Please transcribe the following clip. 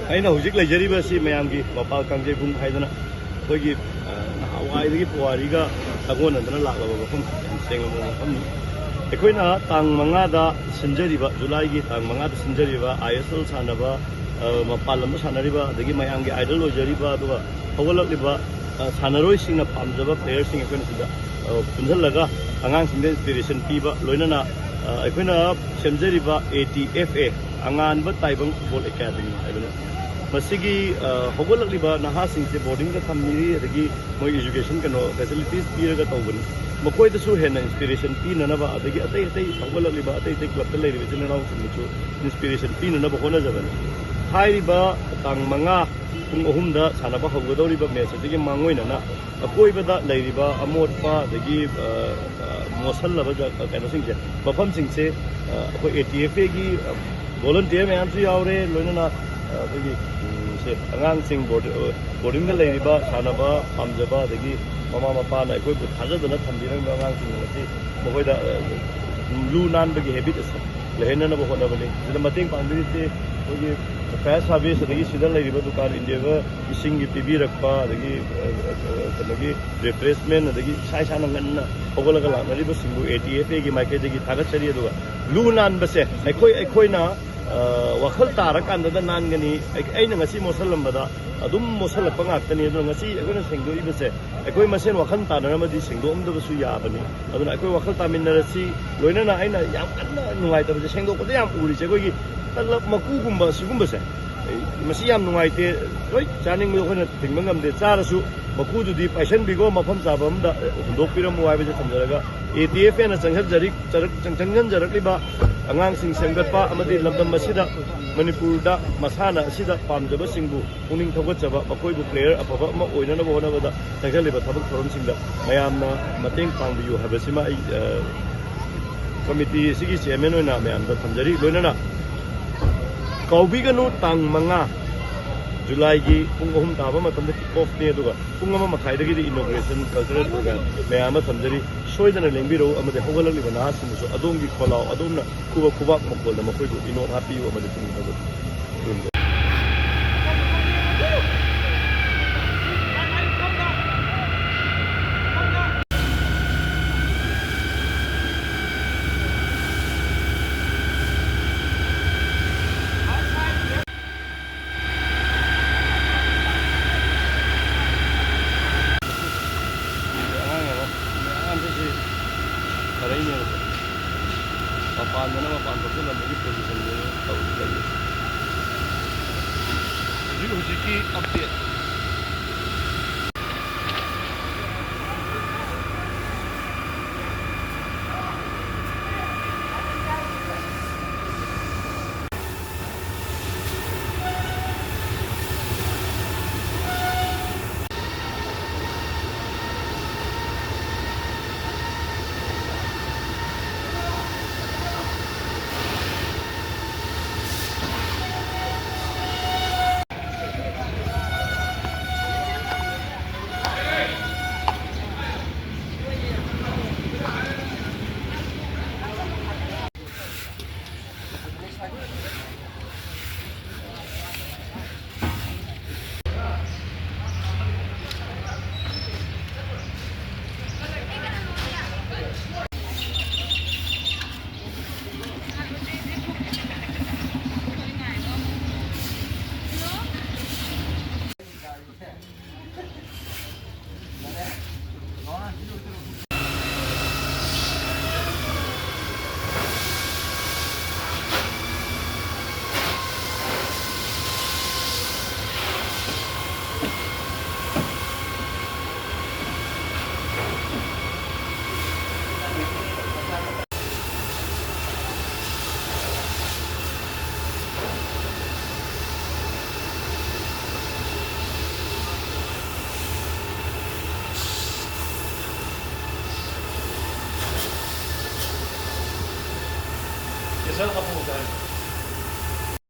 ꯑꯩꯅ ꯍꯧꯖꯤꯛ ꯂꯩꯖꯔꯤꯕꯁꯤ ꯃꯌꯥꯝꯒꯤ ꯃꯄꯥꯜ ꯀꯥꯡꯖꯩꯕꯨꯡ ꯍꯥꯏꯗꯅ ꯑꯩꯈꯣꯏꯒꯤ ꯅꯍꯥꯟꯋꯥꯏꯗꯒꯤ ꯄꯨꯋꯥꯔꯤꯒ ꯇꯥꯒꯣꯟꯅꯗꯅ ꯂꯥꯛꯂꯕ ꯃꯐꯝ ꯌꯥꯝ ꯁꯦꯡꯂꯕ ꯃꯐꯝꯅꯤ ꯑꯩꯈꯣꯏꯅ ꯇꯥꯡ 5ꯗ ꯁꯤꯟꯖꯔꯤꯕ ꯖꯨꯂꯥꯏꯒꯤ ꯇꯥꯡ 5ꯗ ꯁꯤꯟꯖꯔꯤꯕ ISL ꯁꯥꯟꯅꯕ ꯃꯄꯥꯟ ꯂꯝꯗ ꯁꯥꯟꯅꯔꯤꯕ ꯑꯗꯒꯤ ꯃꯌꯥꯝꯒꯤ ꯑꯥꯏꯗꯜ ꯑꯣꯏꯖꯔꯤꯕ ꯑꯗꯨꯒ ꯍꯧꯒꯠꯂꯛꯂꯤꯕ ꯁꯥꯟꯅꯔꯣꯏꯁꯤꯡꯅ ꯄꯥꯝꯖꯕ ꯄ꯭ꯂꯦꯌꯔꯁꯤꯡ ꯑꯩꯈꯣꯏꯅ ꯁꯤꯗ ꯄꯨꯟꯁꯤꯜꯂꯒ ꯑꯉꯥꯡꯁꯤꯡꯗ ꯏꯟꯁꯄꯤꯔꯦꯁꯟ ꯄꯤꯕ ꯂꯣꯏꯅꯅ ꯑꯩꯈꯣꯏꯅ ꯁꯦꯝꯖꯔꯤꯕ ATFA ꯑꯉꯥꯟꯕ ꯇꯥꯏꯕꯪ ꯐꯨꯠꯕꯣꯜ ꯑꯦꯀꯥꯗꯃꯤ ꯍꯥꯏꯕꯅꯤ ꯃꯁꯤꯒꯤ ꯍꯧꯒꯠꯂꯛꯂꯤꯕ ꯅꯍꯥꯁꯤꯡꯁꯦ ꯕꯣꯔꯗꯤꯡꯗ ꯊꯝꯃꯤꯔꯤ ꯑꯗꯒꯤ ꯃꯣꯏ ꯏꯖꯨꯀꯦꯁꯟ ꯐꯦꯁꯤꯂꯤꯇꯤꯁ ꯄꯤꯔꯒ ꯇꯧꯕꯅꯤ ꯃꯈꯣꯏꯗꯁꯨ ꯍꯦꯟꯅ ꯏꯟꯁꯄꯤꯔꯦꯁꯟ ꯄꯤꯅꯅꯕ ꯑꯗꯒꯤ ꯑꯇꯩ ꯍꯧꯒꯠꯂꯛꯂꯤꯕ ꯑꯇꯩ ꯀ꯭ꯂꯕꯇ ꯂꯩꯔꯤꯕ ꯏꯆꯤꯟ ꯏꯅꯥꯎꯁꯤꯡꯗꯁꯨ ꯏꯟꯁꯄꯤꯔꯦꯁꯟ ꯄꯤꯅꯅꯕ ꯍꯣꯠꯅꯖꯕꯅꯤ ꯍꯥꯏꯔꯤꯕ ꯇꯥꯡ 5 ꯄꯨꯡ 3ꯗ ꯁꯥꯟꯅꯕ ꯍꯧꯒꯗꯧꯔꯤꯕ ꯃꯦꯠꯆ ꯑꯁꯤꯒꯤ ꯃꯥꯡꯑꯣꯏꯅꯅ ꯑꯀꯣꯏꯕꯗ ꯂꯩꯔꯤꯕ ꯑꯃꯣꯠꯄ ꯑꯗꯒꯤ ꯃꯣꯠꯁꯜꯂꯕ ꯀꯩꯅꯣꯁꯤꯡꯁꯦ ꯃꯐꯝꯁꯤꯡꯁꯦ ꯑꯩꯈꯣꯏ ATFAꯒꯤ ꯚꯣꯂꯨꯟꯇꯤꯌꯔ ꯃꯌꯥꯝꯁꯨ ꯌꯥꯎꯔꯦ ꯂꯣꯏꯅꯅ ꯑꯩꯈꯣꯏꯒꯤ ꯑꯉꯥꯡꯁꯤꯡ ꯕꯣꯔꯗꯤꯡꯗ ꯂꯩꯔꯤꯕ ꯁꯥꯟꯅꯕ ꯄꯥꯝꯖꯕ ꯑꯗꯒꯤ ꯃꯃꯥ ꯃꯄꯥꯅ ꯑꯩꯈꯣꯏꯕꯨ ꯊꯥꯖꯗꯅ ꯊꯝꯕꯤꯔꯝꯕ ꯑꯉꯥꯡꯁꯤꯡ ꯑꯁꯤ ꯃꯈꯣꯏꯗ ꯂꯨ ꯅꯥꯟꯕꯒꯤ ꯍꯦꯕꯤꯠ ꯑꯁꯤ ꯂꯩꯍꯟꯅꯅꯕ ꯍꯣꯠꯅꯕꯅꯤ ꯁꯤꯗ ꯃꯇꯦꯡ ꯄꯥꯡꯕꯤꯔꯤꯁꯤ ꯑꯩꯈꯣꯏꯒꯤ ꯐꯥꯌꯔ ꯁꯥꯔꯚꯤꯁ ꯑꯗꯒꯤ ꯁꯤꯗ ꯂꯩꯔꯤꯕ ꯗꯨꯀꯥꯟ ꯏꯟꯗꯤꯌꯥꯒ ꯏꯁꯤꯡꯒꯤ ꯄꯤꯕꯤꯔꯛꯄ ꯑꯗꯒꯤ ꯀꯩꯅꯣꯒꯤ ꯔꯤꯐ꯭ꯔꯦꯁꯃꯦꯟ ꯑꯗꯒꯤ ꯏꯁꯥꯅ ꯉꯟꯅ ꯍꯧꯒꯠꯂꯒ ꯂꯥꯛꯅꯔꯤꯕꯁꯤꯡꯕꯨ ATFAꯒꯤ ꯃꯥꯏꯀꯩꯗꯒꯤ ꯊꯥꯒꯠꯆꯔꯤ ꯑꯗꯨꯒ ꯂꯨ ꯅꯥꯟꯕꯁꯦ ꯑꯩꯈꯣꯏꯅ ꯋꯥꯈꯜ ꯇꯥꯔꯀꯥꯟꯗ ꯅꯥꯟꯒꯅꯤ ꯑꯩꯅ ꯉꯁꯤ ꯃꯣꯠꯁꯜꯂꯝꯕꯗ ꯑꯗꯨꯝ ꯃꯣꯠꯁꯜꯂꯛꯄ ꯉꯥꯛꯇꯅꯤ ꯑꯗꯨꯅ ꯉꯁꯤ ꯑꯩꯈꯣꯏꯅ ꯁꯦꯡꯗꯣꯛꯏꯕꯁꯦ ꯑꯩꯈꯣꯏ ꯃꯁꯦꯟ ꯋꯥꯈꯜ ꯇꯥꯅꯔꯝꯃꯗꯤ ꯁꯦꯡꯗꯣꯛꯑꯝꯗꯕꯁꯨ ꯌꯥꯕꯅꯤ ꯑꯗꯨꯅ ꯑꯩꯈꯣꯏ ꯋꯥꯈꯜ ꯇꯥꯃꯤꯟꯅꯔꯁꯤ ꯂꯣꯏꯅꯅ ꯑꯩꯅ ꯌꯥꯝ ꯀꯟꯅ ꯅꯨꯡꯉꯥꯏꯇꯕꯁꯦ ꯁꯦꯡꯗꯣꯛꯄꯗ ꯌꯥꯝ ꯎꯔꯤꯁꯦ ꯑꯩꯈꯣꯏꯒꯤ ꯇꯂꯞ ꯃꯀꯨꯒꯨꯝꯕ ꯁꯤꯒꯨꯝꯕꯁꯦ ꯃꯁꯤ ꯌꯥꯝ ꯅꯨꯡꯉꯥꯏꯇꯦ ꯍꯣꯏ ꯆꯥꯅꯤꯡꯕꯗ ꯑꯩꯈꯣꯏꯅ ꯊꯤꯡꯕ ꯉꯝꯗꯦ ꯆꯥꯔꯁꯨ ꯃꯀꯨꯗꯨꯗꯤ ꯄꯥꯏꯁꯟꯕꯤꯒꯣ ꯃꯐꯝ ꯆꯥꯕ ꯑꯃꯗ ꯍꯨꯟꯗꯣꯛꯄꯤꯔꯝꯃꯨ ꯍꯥꯏꯕꯁꯦ ꯊꯝꯖꯔꯒ ATFAꯅ ꯆꯪꯁꯤꯟꯖꯔꯛꯂꯤꯕ ꯑꯉꯥꯡꯁꯤꯡ ꯁꯦꯝꯒꯠꯄ ꯑꯃꯗꯤ ꯂꯝꯗꯝ ꯑꯁꯤꯗ ꯃꯅꯤꯄꯨꯔꯗ ꯃꯁꯥꯟꯅ ꯑꯁꯤꯗ ꯄꯥꯝꯖꯕꯁꯤꯡꯕꯨ ꯄꯨꯛꯅꯤꯡ ꯊꯧꯒꯠꯆꯕ ꯃꯈꯣꯏꯕꯨ ꯄ꯭ꯂꯦꯌꯔ ꯑꯐꯕ ꯑꯃ ꯑꯣꯏꯅꯅꯕ ꯍꯣꯠꯅꯕꯗ ꯆꯪꯁꯤꯜꯂꯤꯕ ꯊꯕꯛ ꯊꯧꯔꯝꯁꯤꯡꯗ ꯃꯌꯥꯝꯅ ꯃꯇꯦꯡ ꯄꯥꯡꯕꯤꯌꯨ ꯍꯥꯏꯕꯁꯤꯃ ꯑꯩ ꯀꯃꯤꯇꯤ ꯑꯁꯤꯒꯤ ꯆꯤꯌꯔꯃꯦꯟ ꯑꯣꯏꯅ ꯃꯌꯥꯝꯗ ꯊꯝꯖꯔꯤ ꯂꯣꯏꯅꯅ ꯀꯥꯎꯕꯤꯒꯅꯨ ꯇꯥꯡ 5 ꯖꯨꯂꯥꯏꯒꯤ ꯄꯨꯡ 3 ꯇꯥꯕ ꯃꯇꯝꯗ ꯀꯤꯛ ꯑꯣꯐꯅꯤ ꯑꯗꯨꯒ ꯄꯨꯡ 1:30ꯗꯒꯤꯗꯤ ꯏꯅꯣꯒ꯭ꯔꯦꯁꯟ ꯀꯜꯆꯔꯦꯜ ꯄ꯭ꯔꯣꯒ꯭ꯔꯥꯝ ꯃꯌꯥꯝ ꯑꯃ ꯊꯝꯖꯔꯤ ꯁꯣꯏꯗꯅ ꯂꯦꯡꯕꯤꯔꯛꯎ ꯑꯃꯗꯤ ꯍꯧꯒꯠꯂꯛꯂꯤꯕ ꯅꯍꯥꯁꯤꯡꯕꯨꯁꯨ ꯑꯗꯣꯝꯒꯤ ꯈꯣꯜꯂꯥꯎ ꯑꯗꯣꯝꯅ ꯈꯨꯕꯥꯛ ꯃꯈꯣꯜꯗ ꯃꯈꯣꯏꯕꯨ ꯏꯅꯣꯠ ꯍꯥꯞꯄꯤꯌꯨ ꯑꯃꯗꯤ ꯄꯨꯛꯅꯤꯡ ꯊꯧꯒꯠꯄꯤꯌꯨ mapaan thoksilambagi position tawlay hujiki update Saan ka pumunta?